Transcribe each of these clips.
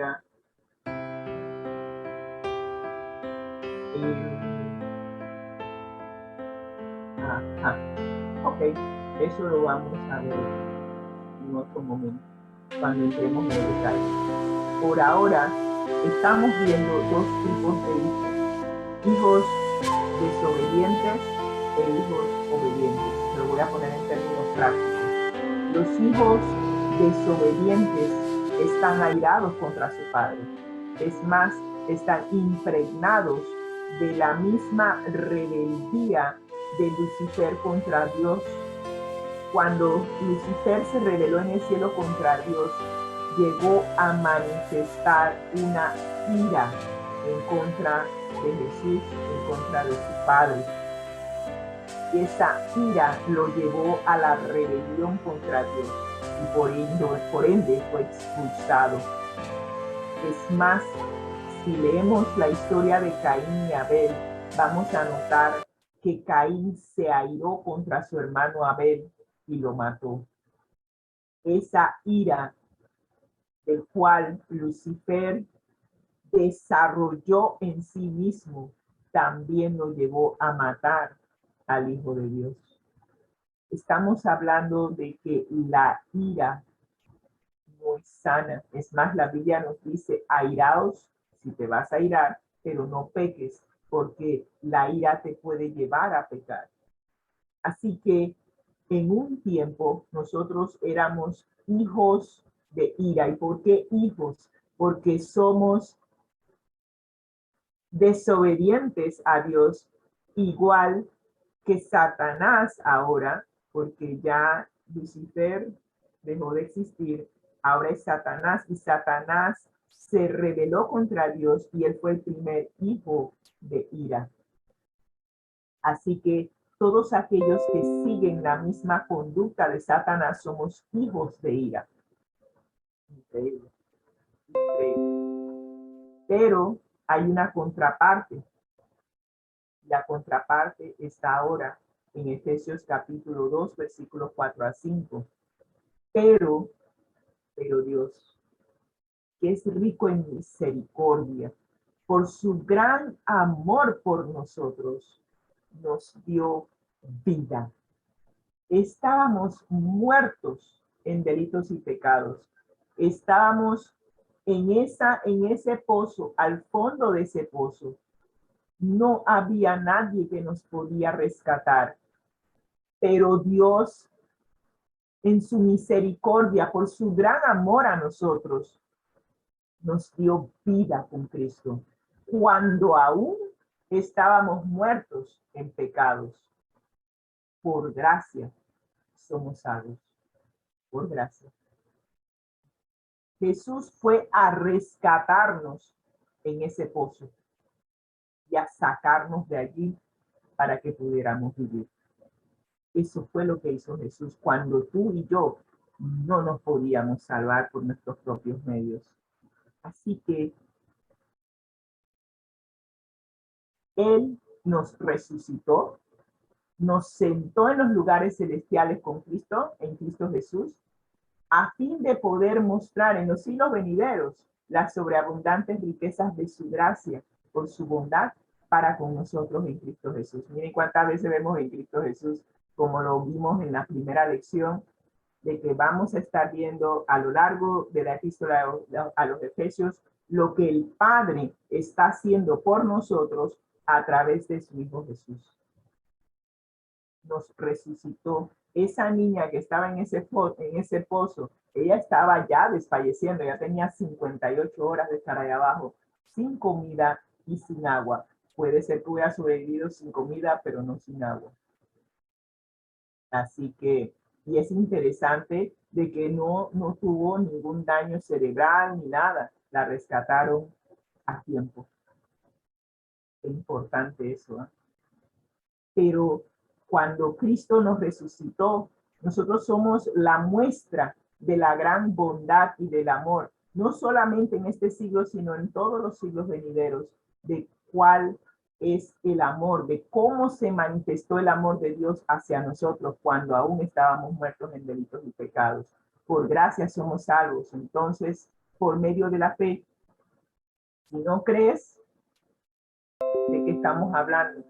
ira. Ok, eso lo vamos a ver en otro momento, cuando entremos en detalle. Por ahora, estamos viendo dos tipos de hijos: hijos desobedientes e hijos obedientes. Lo voy a poner en términos prácticos. Los hijos desobedientes están airados contra su padre. Es más, están impregnados de la misma rebeldía de Lucifer contra Dios. Cuando Lucifer se rebeló en el cielo contra Dios, llegó a manifestar una ira en contra de Jesús, en contra de su Padre. Y esa ira lo llevó a la rebelión contra Dios y por ende fue expulsado. Es más, si leemos la historia de Caín y Abel, vamos a notar que Caín se airó contra su hermano Abel y lo mató. Esa ira del cual Lucifer desarrolló en sí mismo también lo llevó a matar al Hijo de Dios. Estamos hablando de que la ira no es sana. Es más, la Biblia nos dice: airaos si te vas a irar, pero no peques, porque la ira te puede llevar a pecar. Así que en un tiempo nosotros éramos hijos de ira. ¿Y por qué hijos? Porque somos desobedientes a Dios, igual que Satanás ahora, porque ya Lucifer dejó de existir, ahora es Satanás, y Satanás se rebeló contra Dios y él fue el primer hijo de ira. Así que todos aquellos que siguen la misma conducta de Satanás somos hijos de ira. Increíble. Increíble. Pero hay una contraparte. La contraparte está ahora en Efesios capítulo 2, versículos 4 a 5. Pero Dios, que es rico en misericordia, por su gran amor por nosotros, nos dio vida. Estábamos muertos en delitos y pecados. Estábamos en ese pozo, al fondo de ese pozo. No había nadie que nos podía rescatar. Pero Dios, en su misericordia, por su gran amor a nosotros, nos dio vida con Cristo, cuando aún estábamos muertos en pecados. Por gracia somos salvos. Por gracia. Jesús fue a rescatarnos en ese pozo y a sacarnos de allí para que pudiéramos vivir. Eso fue lo que hizo Jesús cuando tú y yo no nos podíamos salvar por nuestros propios medios. Así que Él nos resucitó, nos sentó en los lugares celestiales con Cristo, en Cristo Jesús, a fin de poder mostrar en los siglos venideros las sobreabundantes riquezas de su gracia por su bondad para con nosotros en Cristo Jesús. Miren cuántas veces vemos en Cristo Jesús, como lo vimos en la primera lección, de que vamos a estar viendo a lo largo de la epístola a los Efesios lo que el Padre está haciendo por nosotros a través de su Hijo Jesús. Nos resucitó. Esa niña que estaba en ese pozo, ella estaba ya desfalleciendo, ya tenía 58 horas de estar ahí abajo, sin comida y sin agua. Puede ser que hubiera sobrevivido sin comida, pero no sin agua. Así que, y es interesante de que no tuvo ningún daño cerebral ni nada. La rescataron a tiempo. Es importante eso, ¿eh? Pero cuando Cristo nos resucitó, nosotros somos la muestra de la gran bondad y del amor, no solamente en este siglo, sino en todos los siglos venideros, de cuál es el amor, de cómo se manifestó el amor de Dios hacia nosotros cuando aún estábamos muertos en delitos y pecados. Por gracia somos salvos. Entonces, por medio de la fe, Si no crees, ¿de qué estamos hablando?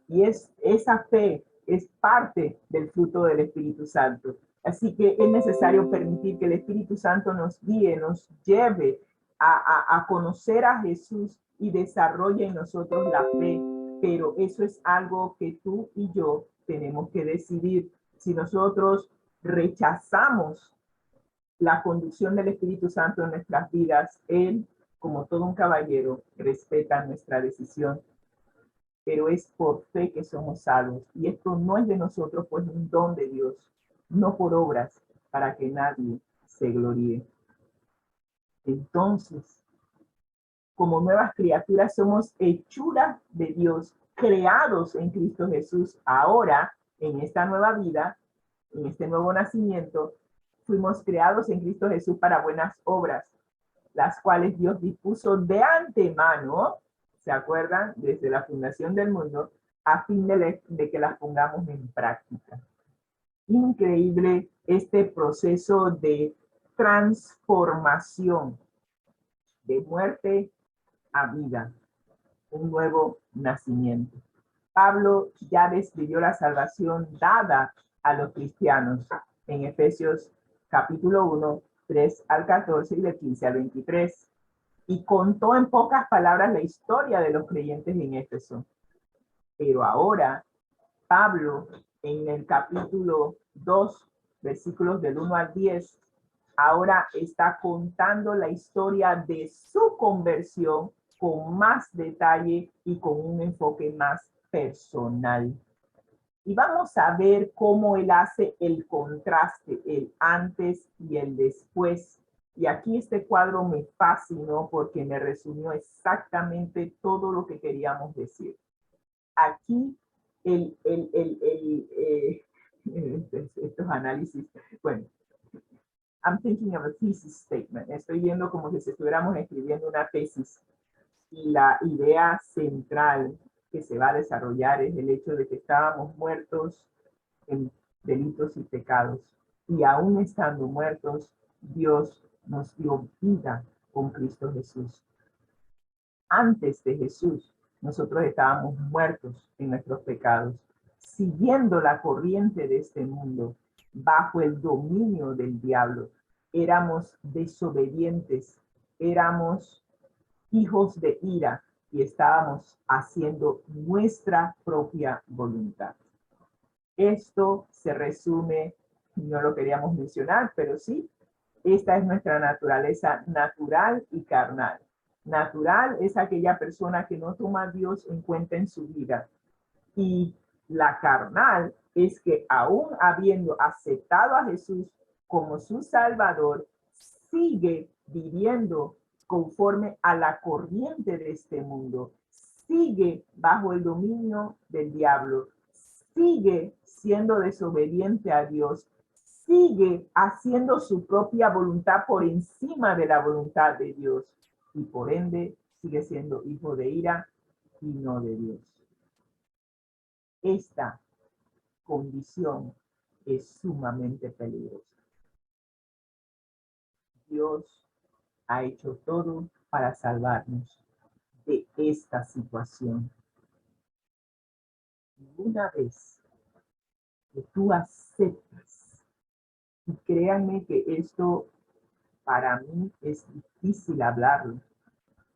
Y esa fe es parte del fruto del Espíritu Santo. Así que es necesario permitir que el Espíritu Santo nos guíe, nos lleve a conocer a Jesús y desarrolle en nosotros la fe. Pero eso es algo que tú y yo tenemos que decidir. Si nosotros rechazamos la conducción del Espíritu Santo en nuestras vidas, Él, como todo un caballero, respeta nuestra decisión, pero es por fe que somos salvos. Y esto no es de nosotros, pues es un don de Dios, no por obras, para que nadie se gloríe. Entonces, como nuevas criaturas, somos hechuras de Dios, creados en Cristo Jesús. Ahora, en esta nueva vida, en este nuevo nacimiento, fuimos creados en Cristo Jesús para buenas obras, las cuales Dios dispuso de antemano, ¿se acuerdan? Desde la fundación del mundo, a fin de que las pongamos en práctica. Increíble este proceso de transformación, de muerte a vida, un nuevo nacimiento. Pablo ya describió la salvación dada a los cristianos en Efesios capítulo 1, 3 al 14 y de 15 al 23. Y contó en pocas palabras la historia de los creyentes en Éfeso. Pero ahora, Pablo, en el capítulo 2, versículos del 1 al 10, ahora está contando la historia de su conversión con más detalle y con un enfoque más personal. Y vamos a ver cómo él hace el contraste, el antes y el después. Y aquí este cuadro me fascinó porque me resumió exactamente todo lo que queríamos decir. Aquí estos análisis, bueno, I'm thinking of a thesis statement. Estoy viendo como si estuviéramos escribiendo una tesis. Y la idea central que se va a desarrollar es el hecho de que estábamos muertos en delitos y pecados. Y aún estando muertos, Dios nos dio vida con Cristo Jesús. Antes de Jesús, nosotros estábamos muertos en nuestros pecados, siguiendo la corriente de este mundo, bajo el dominio del diablo. Éramos desobedientes, éramos hijos de ira y estábamos haciendo nuestra propia voluntad. Esto se resume, no lo queríamos mencionar, pero sí, esta es nuestra naturaleza natural y carnal. Natural es aquella persona que no toma a Dios en cuenta en su vida. Y la carnal es que aún habiendo aceptado a Jesús como su Salvador, sigue viviendo conforme a la corriente de este mundo, sigue bajo el dominio del diablo, sigue siendo desobediente a Dios, sigue haciendo su propia voluntad por encima de la voluntad de Dios y por ende sigue siendo hijo de ira y no de Dios. Esta condición es sumamente peligrosa. Dios ha hecho todo para salvarnos de esta situación. Y una vez que tú aceptas, y créanme que esto para mí es difícil hablarlo,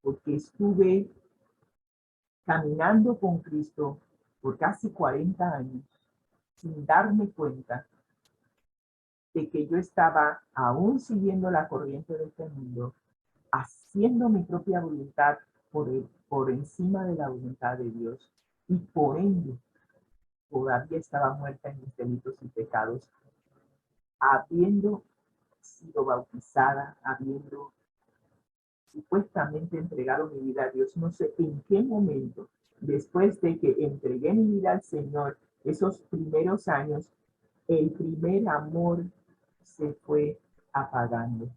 porque estuve caminando con Cristo por casi 40 años sin darme cuenta de que yo estaba aún siguiendo la corriente de este mundo, haciendo mi propia voluntad por encima de la voluntad de Dios, y por ende todavía estaba muerta en mis delitos y pecados, habiendo sido bautizada, habiendo supuestamente entregado mi vida a Dios. No sé en qué momento, después de que entregué mi vida al Señor, esos primeros años, el primer amor se fue apagando.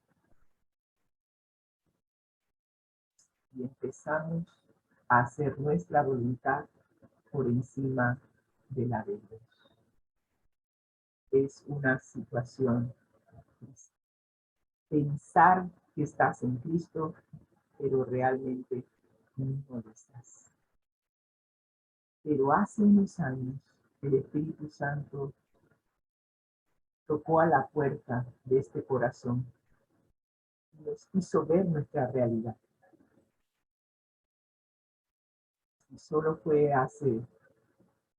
Y empezamos a hacer nuestra voluntad por encima de la de Dios. Es una situación triste. Pensar que estás en Cristo, pero realmente muy modestas. Pero hace unos años el Espíritu Santo tocó a la puerta de este corazón y nos hizo ver nuestra realidad. Y solo fue hace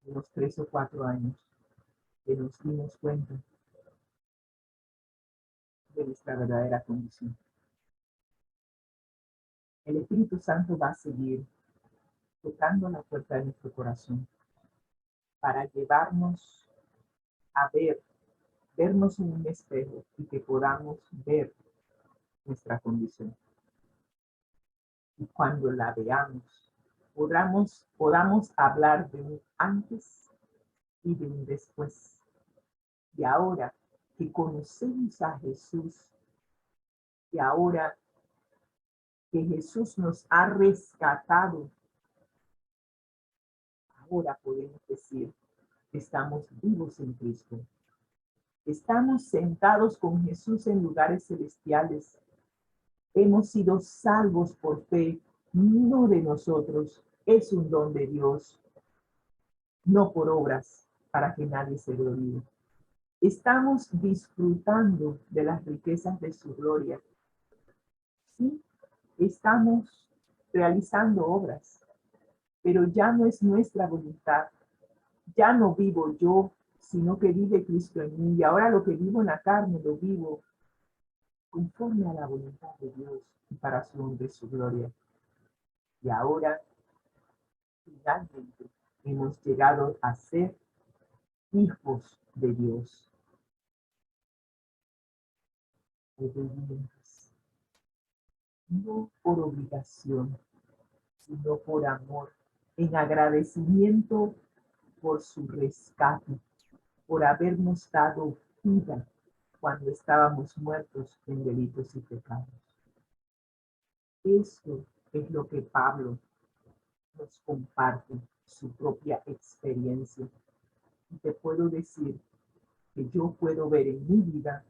unos 3 o 4 años que nos dimos cuenta de nuestra verdadera condición. El Espíritu Santo va a seguir tocando la puerta de nuestro corazón para llevarnos a vernos en un espejo y que podamos ver nuestra condición. Y cuando la veamos, podamos hablar de un antes y de un después. Y ahora que conocemos a Jesús, y ahora que Jesús nos ha rescatado, ahora podemos decir que estamos vivos en Cristo. Estamos sentados con Jesús en lugares celestiales. Hemos sido salvos por fe, no de nosotros. Es un don de Dios, no por obras, para que nadie se gloríe. Estamos disfrutando de las riquezas de su gloria. Sí, estamos realizando obras, pero ya no es nuestra voluntad. Ya no vivo yo, sino que vive Cristo en mí. Y ahora lo que vivo en la carne, lo vivo conforme a la voluntad de Dios y para su honra y su gloria. Y ahora, finalmente, hemos llegado a ser hijos de Dios. Obedientes, no por obligación, sino por amor, en agradecimiento por su rescate, por habernos dado vida cuando estábamos muertos en delitos y pecados. Esto es lo que Pablo nos comparte, su propia experiencia. Y te puedo decir que yo puedo ver en mi vida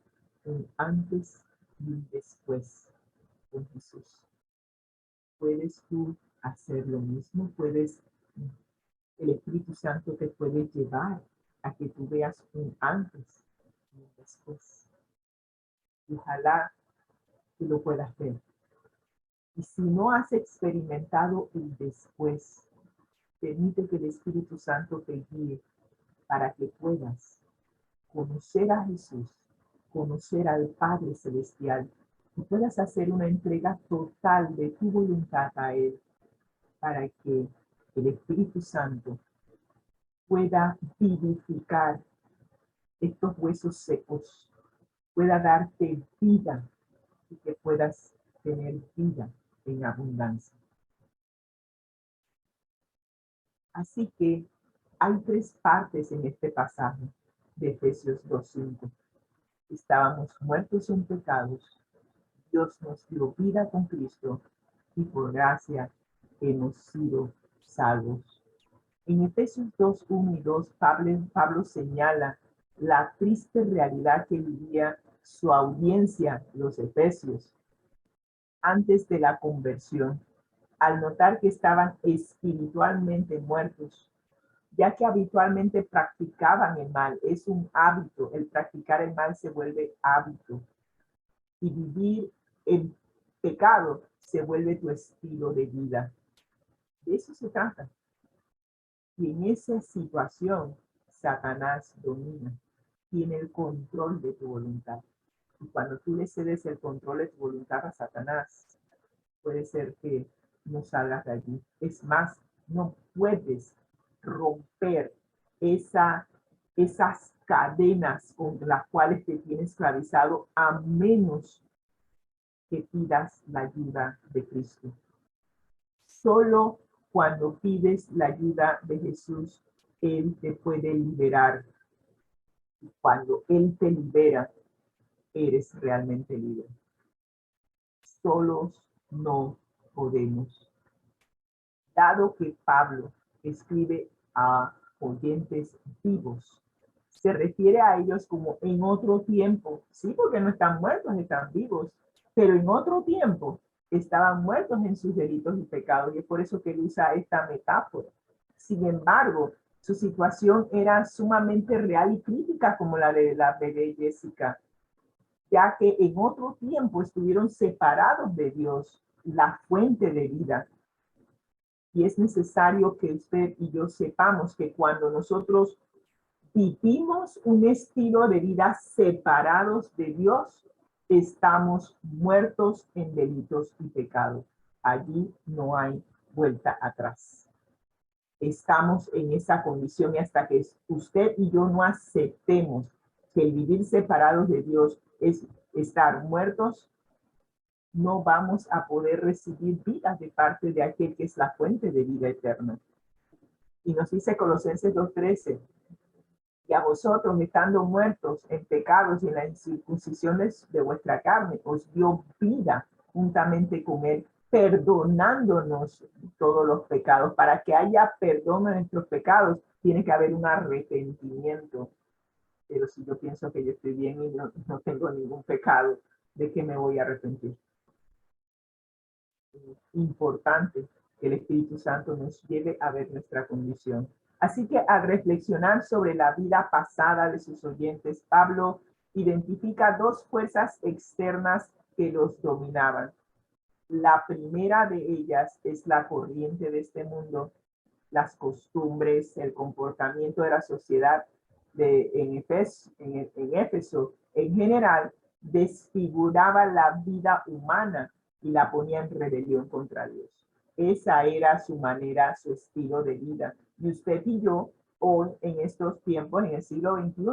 un antes y un después con Jesús. ¿Puedes tú hacer lo mismo? El Espíritu Santo te puede llevar a que tú veas un antes y un después. Y ojalá que lo puedas ver. Y si no has experimentado el después, permite que el Espíritu Santo te guíe para que puedas conocer a Jesús, conocer al Padre Celestial y puedas hacer una entrega total de tu voluntad a Él para que el Espíritu Santo pueda vivificar estos huesos secos, pueda darte vida y que puedas tener vida en abundancia. Así que hay 3 partes en este pasaje de Efesios 2:5. Estábamos muertos en pecados, Dios nos dio vida con Cristo y por gracia hemos sido salvos. En Efesios 2:1 y 2, Pablo señala la triste realidad que vivía su audiencia, los efesios, antes de la conversión, al notar que estaban espiritualmente muertos, ya que habitualmente practicaban el mal. Es un hábito, el practicar el mal se vuelve hábito. Y vivir en pecado se vuelve tu estilo de vida. De eso se trata. Y en esa situación, Satanás domina, tiene el control de tu voluntad. Y cuando tú le cedes el control de tu voluntad a Satanás, puede ser que no salgas de allí. Es más, no puedes romper esas cadenas con las cuales te tienes esclavizado a menos que pidas la ayuda de Cristo. Solo cuando pides la ayuda de Jesús, Él te puede liberar. Y cuando Él te libera, eres realmente libre. Solos no podemos. Dado que Pablo escribe a oyentes vivos, se refiere a ellos como en otro tiempo. Sí, porque no están muertos, están vivos, pero en otro tiempo estaban muertos en sus delitos y pecados, y es por eso que él usa esta metáfora. Sin embargo, su situación era sumamente real y crítica, como la de la bebé Jessica, ya que en otro tiempo estuvieron separados de Dios, la fuente de vida. Y es necesario que usted y yo sepamos que cuando nosotros vivimos un estilo de vida separados de Dios, estamos muertos en delitos y pecados. Allí no hay vuelta atrás. Estamos en esa condición y hasta que usted y yo no aceptemos que el vivir separados de Dios es estar muertos, no vamos a poder recibir vida de parte de aquel que es la fuente de vida eterna. Y nos dice Colosenses 2:13, y a vosotros, estando muertos en pecados y en las incircuncisiones de vuestra carne, os dio vida juntamente con él, perdonándonos todos los pecados. Para que haya perdón de nuestros pecados, tiene que haber un arrepentimiento. Pero si yo pienso que yo estoy bien y no tengo ningún pecado, ¿de qué me voy a arrepentir? Importante que el Espíritu Santo nos lleve a ver nuestra condición. Así que al reflexionar sobre la vida pasada de sus oyentes, Pablo identifica dos fuerzas externas que los dominaban. La primera de ellas es la corriente de este mundo, las costumbres, el comportamiento de la sociedad en Éfeso en general desfiguraba la vida humana y la ponía en rebelión contra Dios. Esa era su manera, su estilo de vida. Y usted y yo, hoy, en estos tiempos, en el siglo XXI,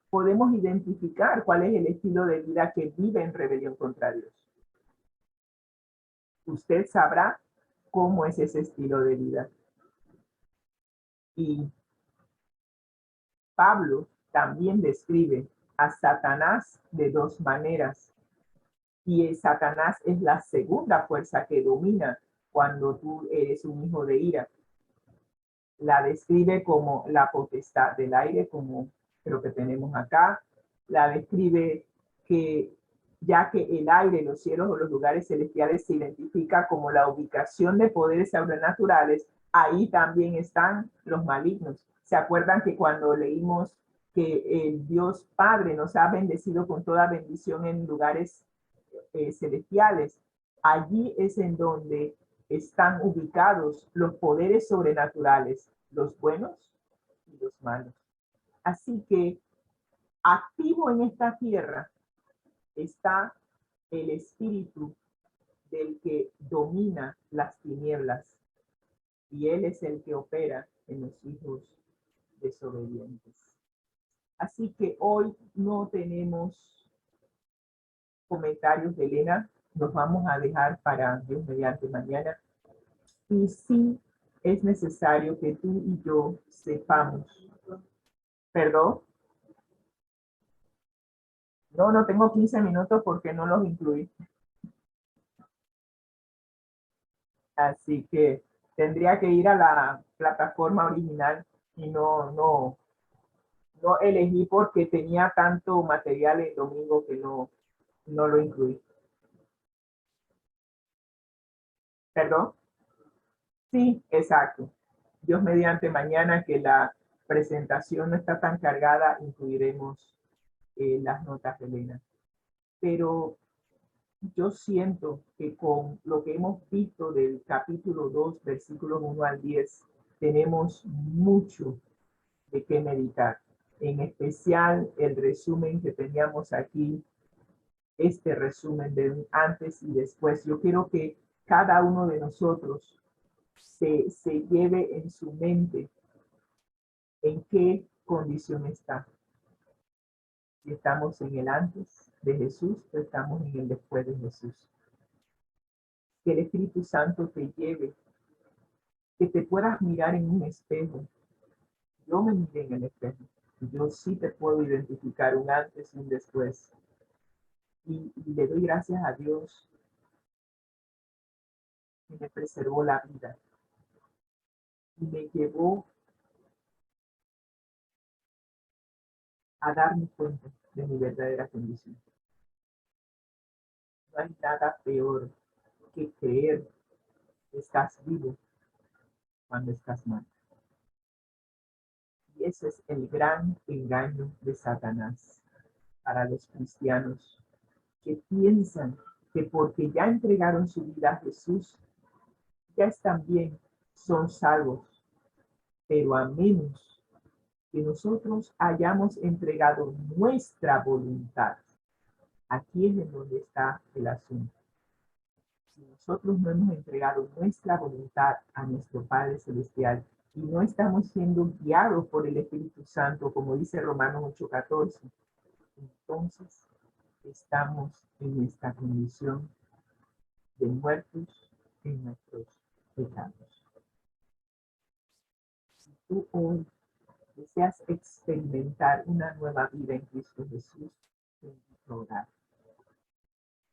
podemos identificar cuál es el estilo de vida que vive en rebelión contra Dios. Usted sabrá cómo es ese estilo de vida. Y Pablo también describe a Satanás de dos maneras. Y Satanás es la segunda fuerza que domina cuando tú eres un hijo de ira. La describe como la potestad del aire, como lo que tenemos acá. La describe que ya que el aire, los cielos o los lugares celestiales se identifica como la ubicación de poderes sobrenaturales, ahí también están los malignos. ¿Se acuerdan que cuando leímos que el Dios Padre nos ha bendecido con toda bendición en lugares celestiales? Allí es en donde están ubicados los poderes sobrenaturales, los buenos y los malos. Así que activo en esta tierra está el espíritu del que domina las tinieblas, y él es el que opera en los hijos desobedientes. Así que hoy no tenemos comentarios de Elena, nos vamos a dejar para Dios mediante mañana. Y sí es necesario que tú y yo sepamos. ¿Perdón? No tengo 15 minutos porque no los incluí. Así que tendría que ir a la plataforma original y no elegí porque tenía tanto material el domingo que no lo incluí. ¿Perdón? Sí, exacto. Dios mediante mañana que la presentación no está tan cargada, incluiremos las notas de Elena. Pero yo siento que con lo que hemos visto del capítulo 2, versículos 1 al 10, tenemos mucho de qué meditar. En especial el resumen que teníamos aquí, este resumen de un antes y después. Yo quiero que cada uno de nosotros se lleve en su mente en qué condición está. Si estamos en el antes de Jesús o estamos en el después de Jesús. Que el Espíritu Santo te lleve, que te puedas mirar en un espejo. Yo me miré en el espejo. Yo sí te puedo identificar un antes y un después. Y le doy gracias a Dios que me preservó la vida y me llevó a darme cuenta de mi verdadera condición. No hay nada peor que creer que estás vivo cuando estás mal. Y ese es el gran engaño de Satanás para los cristianos que piensan que porque ya entregaron su vida a Jesús, ya están bien, son salvos. Pero a menos que nosotros hayamos entregado nuestra voluntad, aquí es en donde está el asunto. Si nosotros no hemos entregado nuestra voluntad a nuestro Padre Celestial y no estamos siendo guiados por el Espíritu Santo, como dice Romanos 8:14, entonces estamos en esta condición de muertos en nuestros pecados. Si tú hoy deseas experimentar una nueva vida en Cristo Jesús, te invito a orar.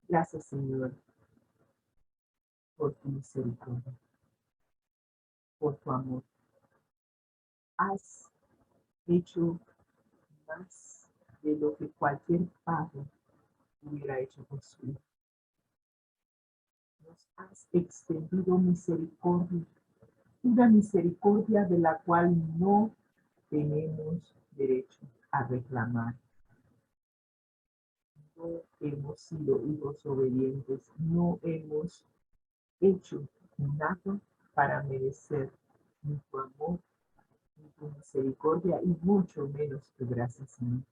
Gracias, Señor, por tu misericordia, por tu amor. Has hecho más de lo que cualquier padre hubiera hecho por su hijo. Nos has extendido misericordia, una misericordia de la cual no tenemos derecho a reclamar. No hemos sido hijos obedientes, no hemos hecho nada para merecer ni tu amor, ni tu misericordia, y mucho menos tu gracia, Señor.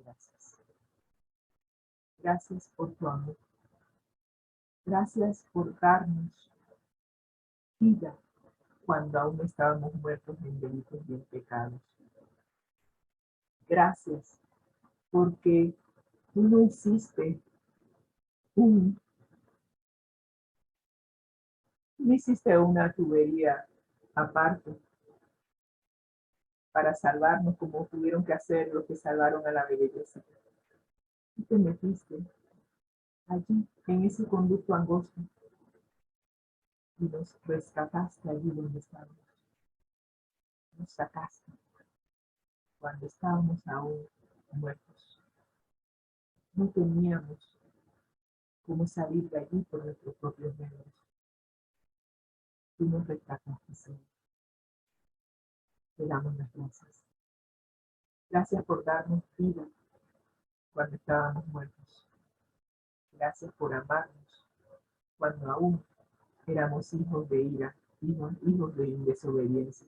Gracias. Gracias por tu amor. Gracias por darnos vida cuando aún estábamos muertos en delitos y en pecados. Gracias porque tú no hiciste una tubería aparte para salvarnos como tuvieron que hacer los que salvaron a la belleza. Y te metiste allí en ese conducto angosto y nos rescataste allí donde estábamos. Nos sacaste cuando estábamos aún muertos. No teníamos cómo salir de allí por nuestros propios medios. Tú nos rescataste, Señor. Te damos las gracias. Gracias por darnos vida cuando estábamos muertos. Gracias por amarnos cuando aún éramos hijos de ira, hijos de desobediencia.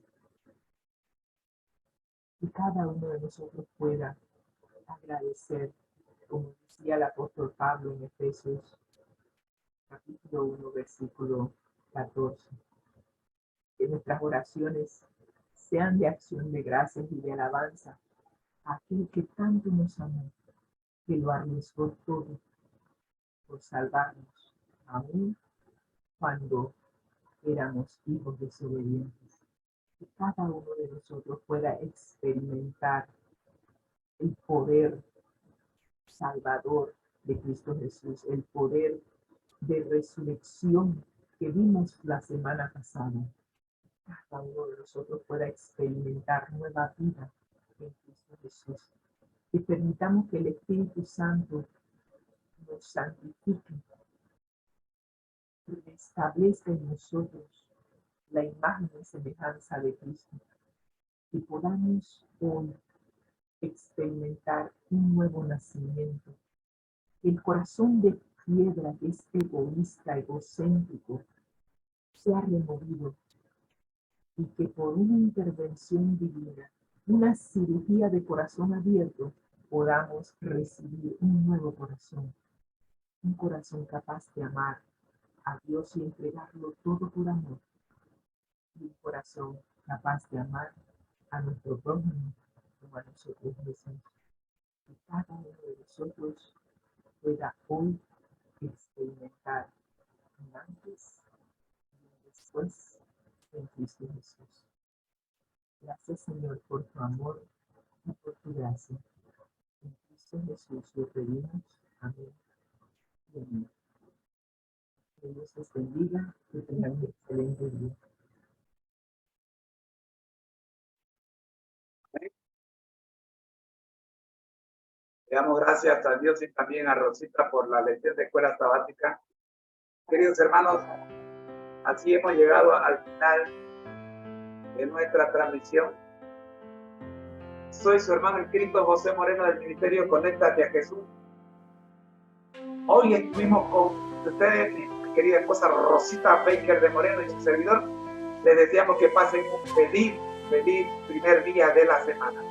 Y cada uno de nosotros pueda agradecer, como decía el apóstol Pablo en Efesios capítulo 1, versículo 14, que nuestras oraciones sean de acción de gracias y de alabanza a aquel que tanto nos amó, que lo arriesgó todo por salvarnos, aún cuando éramos hijos desobedientes. Que cada uno de nosotros pueda experimentar el poder salvador de Cristo Jesús, el poder de resurrección que vimos la semana pasada. Cada uno de nosotros pueda experimentar nueva vida en Cristo Jesús. Que permitamos que el Espíritu Santo nos santifique y establezca en nosotros la imagen y semejanza de Cristo. Que podamos hoy experimentar un nuevo nacimiento. El corazón de piedra que es egoísta, egocéntrico, sea removido y que por una intervención divina, una cirugía de corazón abierto, podamos recibir un nuevo corazón, un corazón capaz de amar a Dios y entregarlo todo por amor, y un corazón capaz de amar a nuestro prójimo como a nosotros mismos. Que cada uno de nosotros pueda hoy experimentar un antes y un después en Cristo Jesús. Gracias, Señor, por tu amor y por tu gracia. En Cristo Jesús lo pedimos. Amén y amén. Que Dios les bendiga y tengan un excelente día. Le damos gracias a Dios y también a Rosita por la lección de escuela sabática. Queridos hermanos, así hemos llegado al final de nuestra transmisión. Soy su hermano en Cristo, José Moreno, del Ministerio Conéctate a Jesús. Hoy estuvimos con ustedes, mi querida esposa Rosita Baker de Moreno y su servidor. Les deseamos que pasen un feliz primer día de la semana.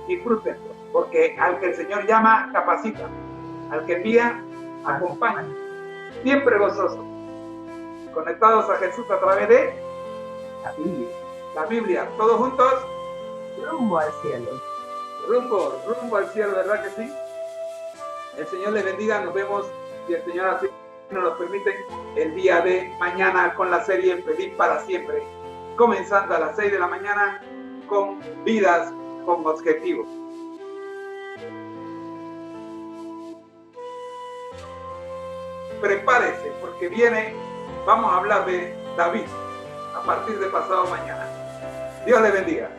Disfrútenlo, porque al que el Señor llama, capacita. Al que envía, acompaña. Siempre gozoso. Conectados a Jesús a través de la Biblia. Todos juntos. Rumbo al cielo. Rumbo al cielo, ¿verdad que sí? El Señor les bendiga. Nos vemos, si el Señor así nos lo permite, el día de mañana con la serie Feliz para Siempre. Comenzando a las 6 de la mañana con Vidas con Objetivo. Prepárese, porque vamos a hablar de David a partir de pasado mañana. Dios le bendiga.